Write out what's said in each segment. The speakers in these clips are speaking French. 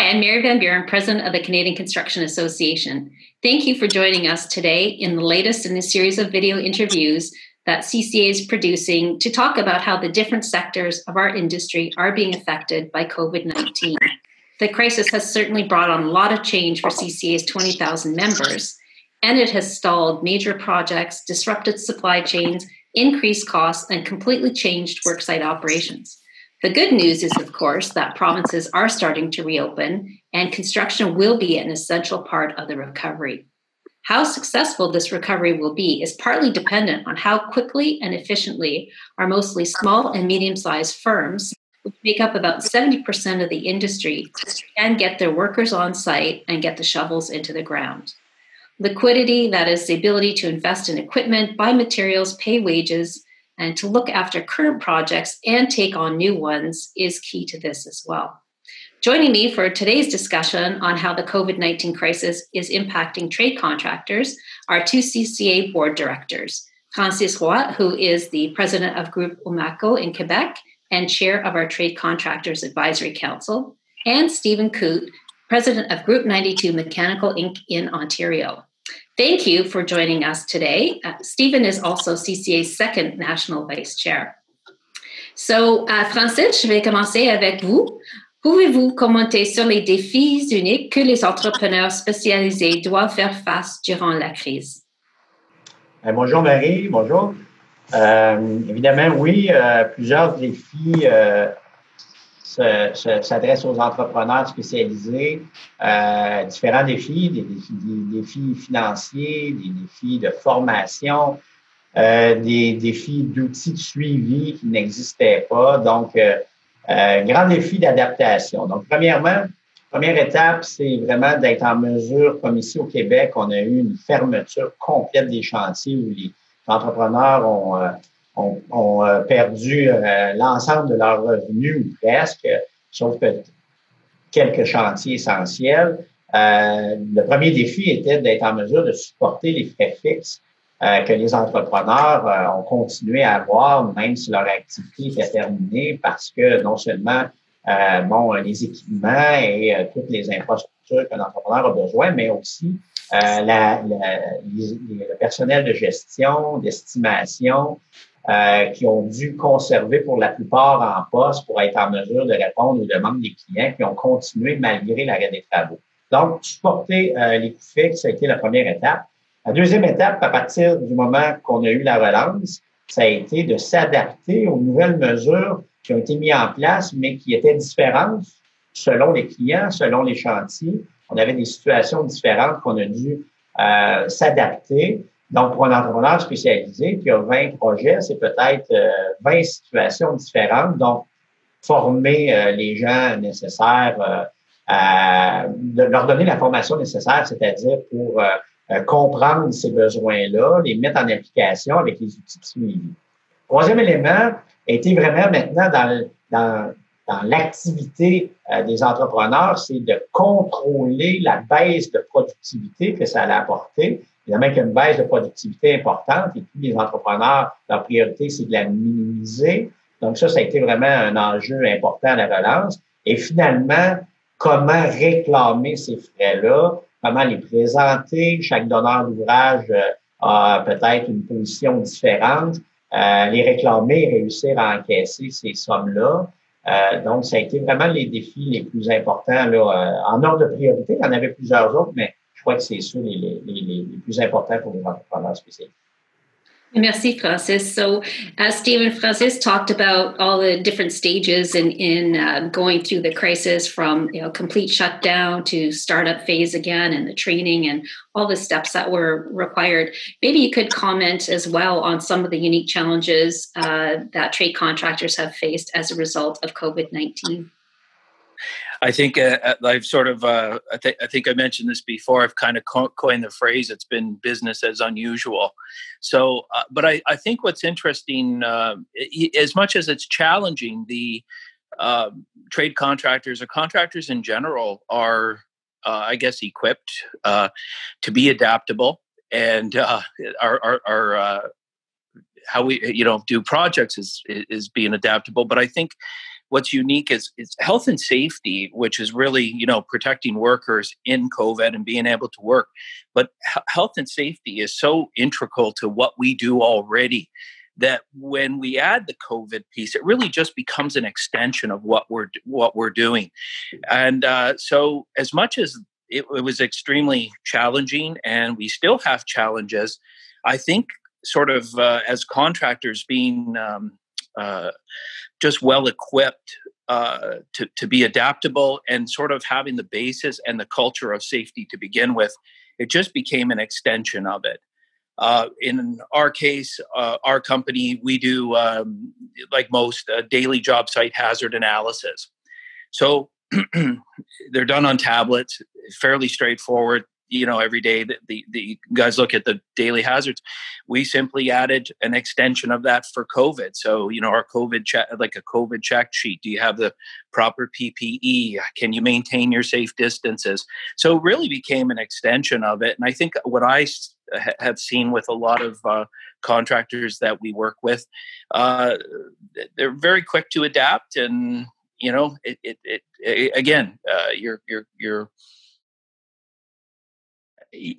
Hi, I'm Mary Van Buren, President of the Canadian Construction Association. Thank you for joining us today in the latest in a series of video interviews that CCA is producing to talk about how the different sectors of our industry are being affected by COVID-19. The crisis has certainly brought on a lot of change for CCA's 20,000 members, and it has stalled major projects, disrupted supply chains, increased costs, and completely changed worksite operations. The good news is, of course, that provinces are starting to reopen and construction will be an essential part of the recovery. How successful this recovery will be is partly dependent on how quickly and efficiently our mostly small and medium-sized firms, which make up about 70% of the industry, can get their workers on site and get the shovels into the ground. Liquidity, that is the ability to invest in equipment, buy materials, pay wages, and to look after current projects and take on new ones is key to this as well. Joining me for today's discussion on how the COVID-19 crisis is impacting trade contractors are two CCA board directors, Francis Roy, who is the president of Groupe Humanco in Quebec and chair of our Trade Contractors Advisory Council, and Stephen Coote, president of Group 92 Mechanical Inc. in Ontario. Thank you for joining us today. Stephen is also CCA's second national vice chair. So, Francis, je vais commencer avec vous. Pouvez-vous commenter sur les défis uniques que les entrepreneurs spécialisés doivent faire face durant la crise? Bonjour Marie, bonjour. Évidemment, oui, plusieurs défis s'adresse aux entrepreneurs spécialisés, différents défis, des défis financiers, des défis de formation, des défis d'outils de suivi qui n'existaient pas. Donc, grand défi d'adaptation. Donc, première étape, c'est vraiment d'être en mesure, comme ici au Québec, on a eu une fermeture complète des chantiers où les entrepreneurs ont perdu l'ensemble de leurs revenus ou presque, sauf quelques chantiers essentiels. Le premier défi était d'être en mesure de supporter les frais fixes que les entrepreneurs ont continué à avoir, même si leur activité était terminée, parce que non seulement les équipements et toutes les infrastructures que l'entrepreneur a besoin, mais aussi le personnel de gestion, d'estimation, qui ont dû conserver pour la plupart en poste pour être en mesure de répondre aux demandes des clients qui ont continué malgré l'arrêt des travaux. Donc, supporter les coûts fixes, ça a été la première étape. La deuxième étape, à partir du moment qu'on a eu la relance, ça a été de s'adapter aux nouvelles mesures qui ont été mises en place, mais qui étaient différentes selon les clients, selon les chantiers. On avait des situations différentes qu'on a dû s'adapter. Donc, pour un entrepreneur spécialisé qui a 20 projets, c'est peut-être 20 situations différentes. Donc, former les gens nécessaires, de leur donner la formation nécessaire, c'est-à-dire pour comprendre ces besoins-là, les mettre en application avec les outils de suivi. Troisième élément était vraiment maintenant dans l'activité des entrepreneurs, c'est de contrôler la baisse de productivité que ça allait apporter. Évidemment qu'il y a une baisse de productivité importante et tous les entrepreneurs, leur priorité, c'est de la minimiser. Donc ça a été vraiment un enjeu important à la relance. Et finalement, comment réclamer ces frais-là, comment les présenter. Chaque donneur d'ouvrage a peut-être une position différente. Les réclamer et réussir à encaisser ces sommes-là. Donc, ça a été vraiment les défis les plus importants là, en ordre de priorité. Il y en avait plusieurs autres, mais je crois que c'est ceux les plus importants pour les entrepreneurs spécialisés. Merci, Francis. So, as Stephen Francis talked about all the different stages in going through the crisis, from complete shutdown to startup phase again, and the training and all the steps that were required, maybe you could comment as well on some of the unique challenges that trade contractors have faced as a result of COVID-19. I think I've sort of, I think I mentioned this before, I've kind of coined the phrase, it's been business as unusual. So, but I think what's interesting, as much as it's challenging, the trade contractors or contractors in general are, I guess, equipped to be adaptable and are how we, do projects is being adaptable. But I think what's unique is health and safety, which is really, protecting workers in COVID and being able to work. But health and safety is so integral to what we do already that when we add the COVID piece, it really just becomes an extension of what we're doing. And so as much as it was extremely challenging, and we still have challenges, I think sort of as contractors being just well equipped to be adaptable and sort of having the basis and the culture of safety to begin with, it just became an extension of it. In our case, our company, we do, like most, daily job site hazard analysis. So they're done on tablets, fairly straightforward. Every day that the guys look at the daily hazards. We simply added an extension of that for COVID. So, our COVID check, like a COVID check sheet. Do you have the proper PPE? Can you maintain your safe distances? So it really became an extension of it. And I think what I have seen with a lot of contractors that we work with, they're very quick to adapt. And, you're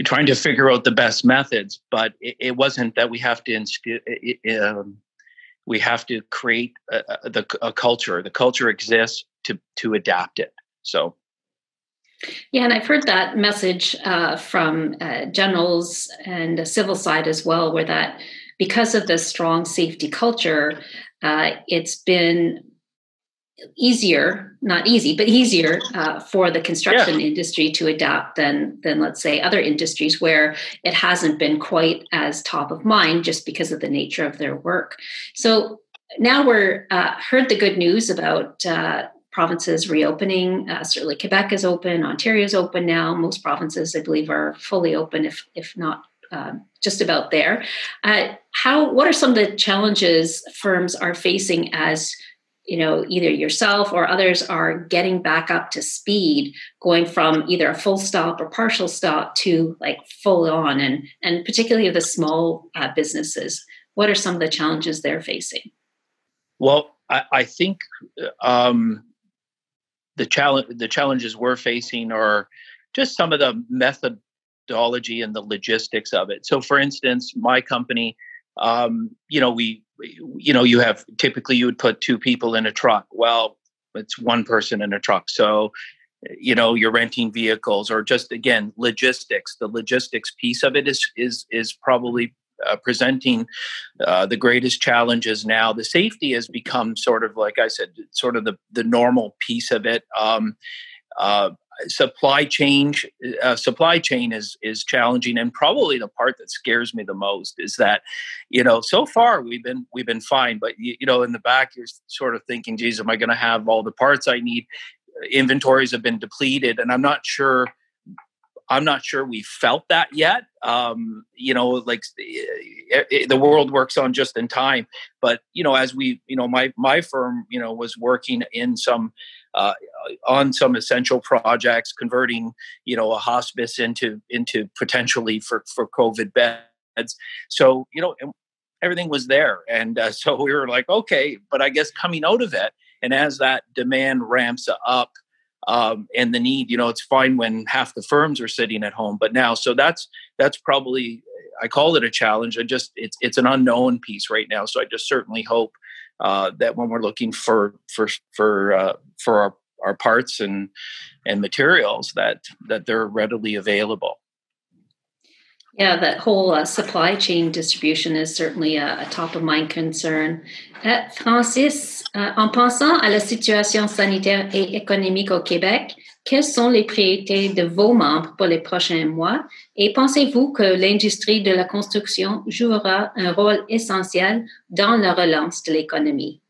trying to figure out the best methods, but it wasn't that we have to we have to create a culture. The culture exists to adapt it. So, yeah, and I've heard that message from generals and the civil side as well, where that because of the strong safety culture, it's been easier, not easy, but easier for the construction industry to adapt than let's say other industries where it hasn't been quite as top of mind just because of the nature of their work. So now we're heard the good news about provinces reopening. Certainly Quebec is open, Ontario is open now. Most provinces, I believe, are fully open, if not just about there. What are some of the challenges firms are facing as either yourself or others are getting back up to speed, going from either a full stop or partial stop to like full on, and particularly the small businesses? What are some of the challenges they're facing? Well, I think the challenges we're facing are just some of the methodology and the logistics of it. So, for instance, my company, you have typically you would put two people in a truck. Well, it's one person in a truck. So, you're renting vehicles, or just again logistics. The logistics piece of it is probably presenting the greatest challenges now. The safety has become sort of, like I said, sort of the normal piece of it. Supply chain is challenging, and probably the part that scares me the most is that so far we've been fine, but in the back you're sort of thinking, geez, am I going to have all the parts I need? Inventories have been depleted, and I'm not sure we felt that yet. Like the world works on just in time, but as we my firm was working in some on some essential projects, converting a hospice into potentially for COVID beds. So everything was there, and so we were like, okay, but I guess coming out of it, and as that demand ramps up. And the need, it's fine when half the firms are sitting at home, but now, so that's probably, I call it a challenge. It's an unknown piece right now. So I just certainly hope that when we're looking for our parts and materials, that they're readily available. Yeah, that whole supply chain distribution is certainly a top of mind concern. Francis, en pensant à la situation sanitaire et économique au Québec, quelles sont les priorités de vos membres pour les prochains mois? Et pensez-vous que l'industrie de la construction jouera un rôle essentiel dans la relance de l'économie?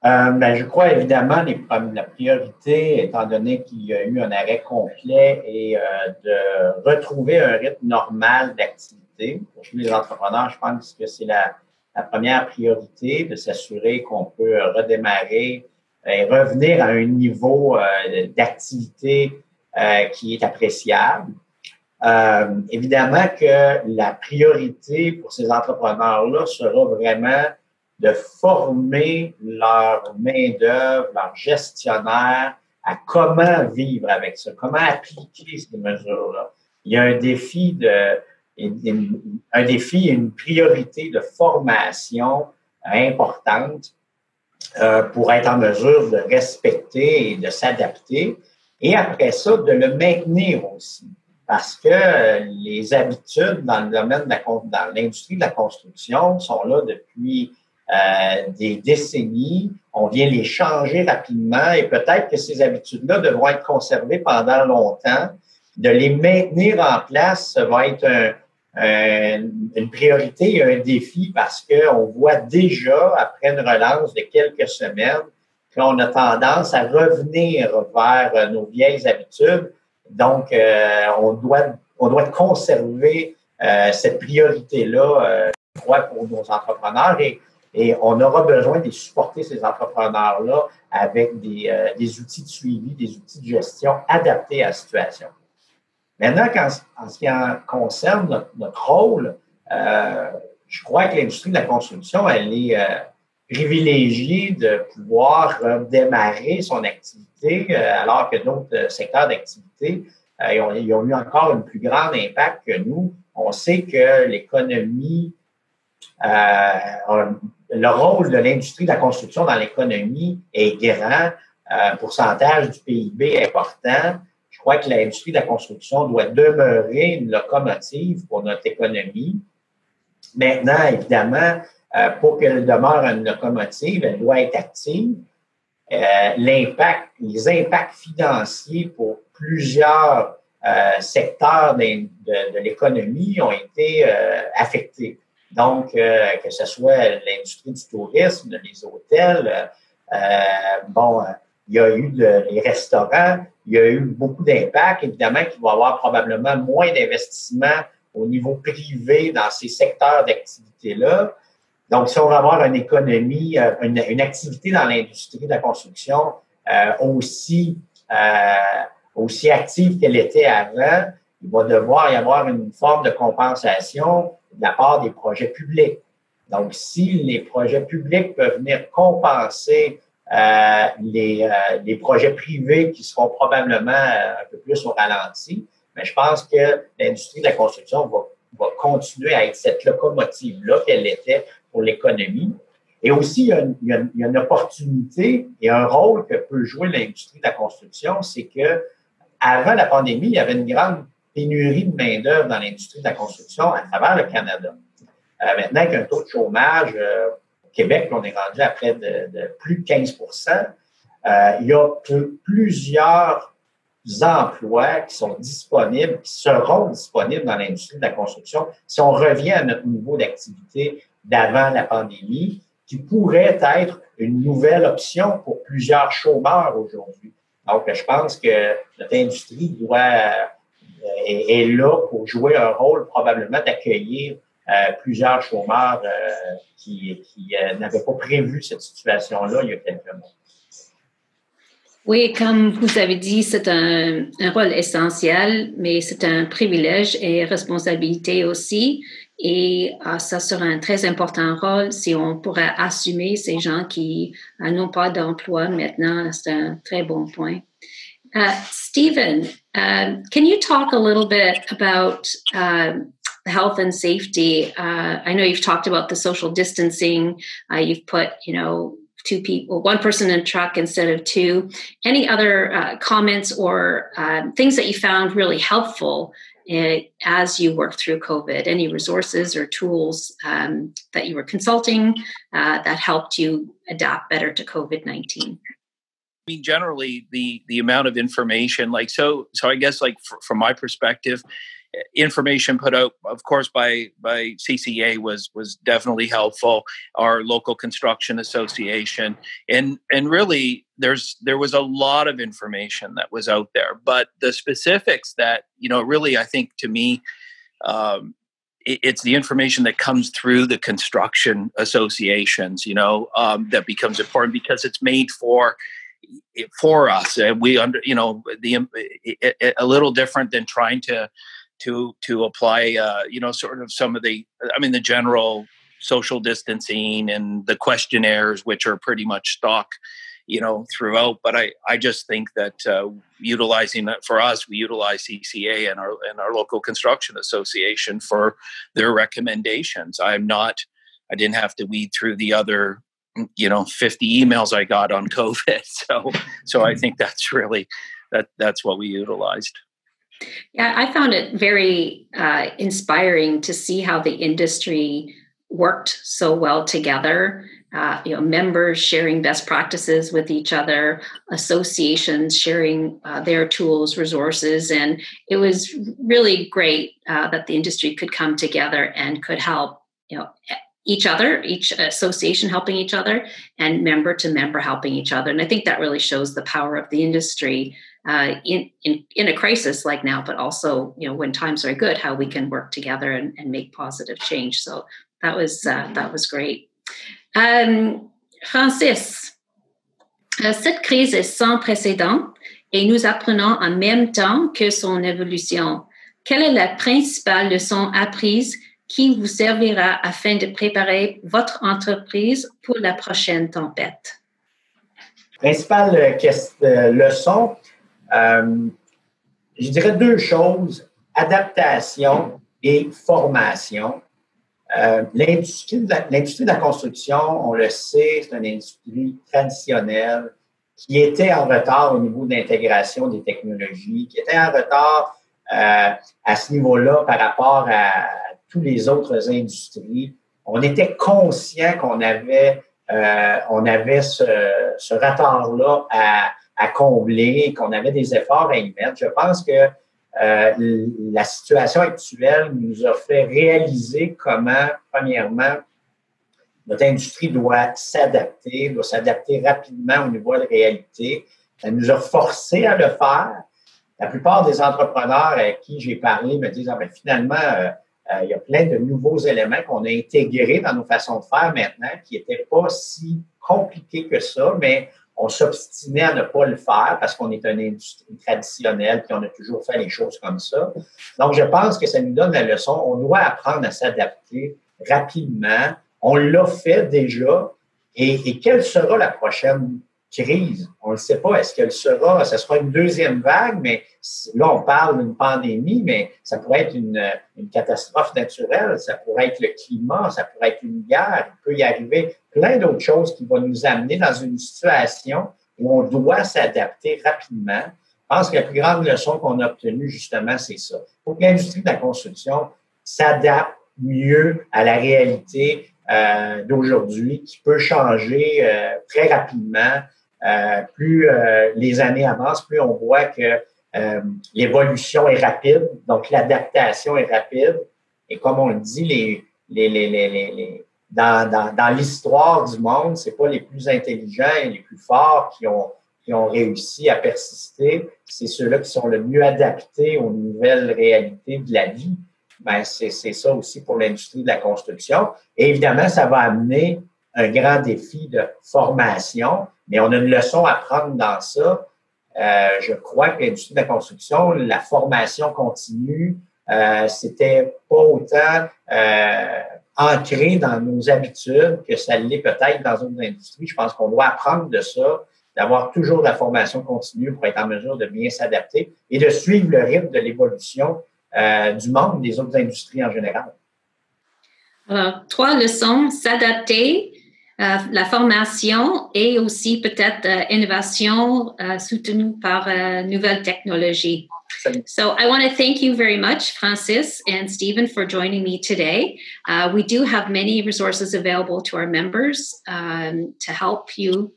Je crois évidemment la priorité, étant donné qu'il y a eu un arrêt complet, et de retrouver un rythme normal d'activité. Pour tous les entrepreneurs, je pense que c'est la première priorité, de s'assurer qu'on peut redémarrer et revenir à un niveau d'activité qui est appréciable. Évidemment que la priorité pour ces entrepreneurs-là sera vraiment de former leur main-d'œuvre, leur gestionnaire à comment vivre avec ça, comment appliquer ces mesures-là. Il y a un défi une priorité de formation importante pour être en mesure de respecter et de s'adapter. Et après ça, de le maintenir aussi. Parce que les habitudes dans le domaine dans l'industrie de la construction sont là depuis des décennies. On vient les changer rapidement et peut-être que ces habitudes-là devront être conservées pendant longtemps. De les maintenir en place, ça va être une priorité et un défi parce qu'on voit déjà, après une relance de quelques semaines, qu'on a tendance à revenir vers nos vieilles habitudes. Donc, on doit conserver cette priorité-là, je crois, pour nos entrepreneurs et on aura besoin de supporter ces entrepreneurs-là avec des outils de suivi, des outils de gestion adaptés à la situation. Maintenant, en ce qui concerne notre rôle, je crois que l'industrie de la construction, elle est privilégiée de pouvoir redémarrer son activité alors que d'autres secteurs d'activité ils ont eu encore un plus grand impact que nous. On sait que l'économie, le rôle de l'industrie de la construction dans l'économie est grand, pourcentage du PIB est important. Je crois que l'industrie de la construction doit demeurer une locomotive pour notre économie. Maintenant, évidemment, pour qu'elle demeure une locomotive, elle doit être active. Les impacts financiers pour plusieurs secteurs de l'économie ont été affectés. Donc, que ce soit l'industrie du tourisme, les hôtels, il y a eu les restaurants, il y a eu beaucoup d'impacts. Évidemment qu'il va y avoir probablement moins d'investissements au niveau privé dans ces secteurs d'activité-là. Donc, si on va avoir une économie, une activité dans l'industrie de la construction aussi active qu'elle était avant, il va devoir y avoir une forme de compensation de la part des projets publics. Donc, si les projets publics peuvent venir compenser les projets privés qui seront probablement un peu plus au ralenti, mais je pense que l'industrie de la construction va continuer à être cette locomotive-là qu'elle était pour l'économie. Et aussi, il y a une opportunité et un rôle que peut jouer l'industrie de la construction, c'est que avant la pandémie, il y avait une grande pénurie de main-d'œuvre dans l'industrie de la construction à travers le Canada. Maintenant, avec un taux de chômage au Québec, on est rendu à près de plus de 15 il y a plusieurs emplois qui sont disponibles, qui seront disponibles dans l'industrie de la construction si on revient à notre niveau d'activité d'avant la pandémie, qui pourrait être une nouvelle option pour plusieurs chômeurs aujourd'hui. Donc, je pense que notre industrie est là pour jouer un rôle probablement d'accueillir plusieurs chômeurs qui n'avaient pas prévu cette situation-là il y a quelques mois. Oui, comme vous avez dit, c'est un rôle essentiel, mais c'est un privilège et responsabilité aussi. Et ça sera un très important rôle si on pourrait assumer ces gens qui n'ont pas d'emploi maintenant. C'est un très bon point. Stephen, can you talk a little bit about health and safety? I know you've talked about the social distancing. You've put, one person in a truck instead of two. Any other comments or things that you found really helpful as you worked through COVID? Any resources or tools that you were consulting that helped you adapt better to COVID-19? I mean, generally, the amount of information, so I guess, from my perspective, information put out, of course, by CCA was definitely helpful. Our local construction association, and really, there was a lot of information that was out there. But the specifics that really, I think, to me, it's the information that comes through the construction associations, that becomes important because it's made for us. We a little different than trying to apply, sort of some of the general social distancing and the questionnaires, which are pretty much stock, throughout. But I just think that utilizing that for us, we utilize CCA and our local construction association for their recommendations. I didn't have to weed through the other 50 emails I got on COVID. So I think that's really that's what we utilized. Yeah, I found it very inspiring to see how the industry worked so well together. Members sharing best practices with each other, associations sharing their tools, resources, and it was really great that the industry could come together and could help, each other, each association helping each other, and member to member helping each other. And I think that really shows the power of the industry in a crisis like now, but also, when times are good, how we can work together and make positive change. So that was great. Francis, cette crise est sans précédent et nous apprenons en même temps que son évolution. Quelle est la principale leçon apprise qui vous servira afin de préparer votre entreprise pour la prochaine tempête? Principale leçon, je dirais deux choses, adaptation et formation. L'industrie de la construction, on le sait, c'est une industrie traditionnelle qui était en retard au niveau de l'intégration des technologies, qui était en retard à ce niveau-là par rapport à tous les autres industries. On était conscient qu'on avait ce retard-là à combler, qu'on avait des efforts à y mettre. Je pense que la situation actuelle nous a fait réaliser comment, premièrement, notre industrie doit s'adapter rapidement au niveau de la réalité. Ça nous a forcé à le faire. La plupart des entrepreneurs avec qui j'ai parlé me disent finalement, il y a plein de nouveaux éléments qu'on a intégrés dans nos façons de faire maintenant qui n'étaient pas si compliqués que ça, mais on s'obstinait à ne pas le faire parce qu'on est une industrie traditionnelle puis on a toujours fait les choses comme ça. Donc, je pense que ça nous donne la leçon. On doit apprendre à s'adapter rapidement. On l'a fait déjà. Et quelle sera la prochaine crise? On ne le sait pas. Est-ce qu'elle sera, ça sera une deuxième vague, mais là, on parle d'une pandémie, mais ça pourrait être une catastrophe naturelle, ça pourrait être le climat, ça pourrait être une guerre. Il peut y arriver plein d'autres choses qui vont nous amener dans une situation où on doit s'adapter rapidement. Je pense que la plus grande leçon qu'on a obtenue, justement, c'est ça. Il faut que l'industrie de la construction s'adapte mieux à la réalité d'aujourd'hui, qui peut changer très rapidement. Plus les années avancent, plus on voit que l'évolution est rapide, donc l'adaptation est rapide. Et comme on le dit, dans l'histoire du monde, c'est pas les plus intelligents et les plus forts qui ont réussi à persister, c'est ceux-là qui sont le mieux adaptés aux nouvelles réalités de la vie. C'est ça aussi pour l'industrie de la construction. Et évidemment, ça va amener un grand défi de formation, mais on a une leçon à prendre dans ça. Je crois que l'industrie de la construction, la formation continue, c'était pas autant ancré dans nos habitudes que ça l'est peut-être dans d'autres industries. Je pense qu'on doit apprendre de ça, d'avoir toujours la formation continue pour être en mesure de bien s'adapter et de suivre le rythme de l'évolution du monde, des autres industries en général. Alors, 3 leçons, s'adapter, la formation et aussi peut-être innovation soutenue par nouvelles technologies. So I want to thank you very much, Francis and Stephen, for joining me today. We do have many resources available to our members to help you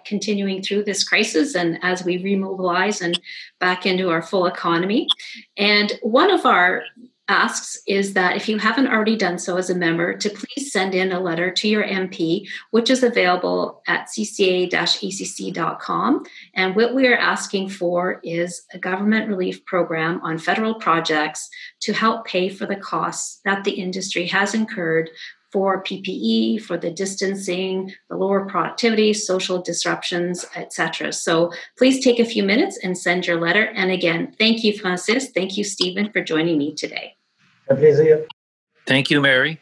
continuing through this crisis and as we remobilize and back into our full economy. And one of our asks is that if you haven't already done so as a member, to please send in a letter to your MP, which is available at cca-acc.com. And what we are asking for is a government relief program on federal projects to help pay for the costs that the industry has incurred for PPE, for the distancing, the lower productivity, social disruptions, etc. So please take a few minutes and send your letter. And again, thank you, Francis. Thank you, Stephen, for joining me today. Un plaisir. Thank you, Mary.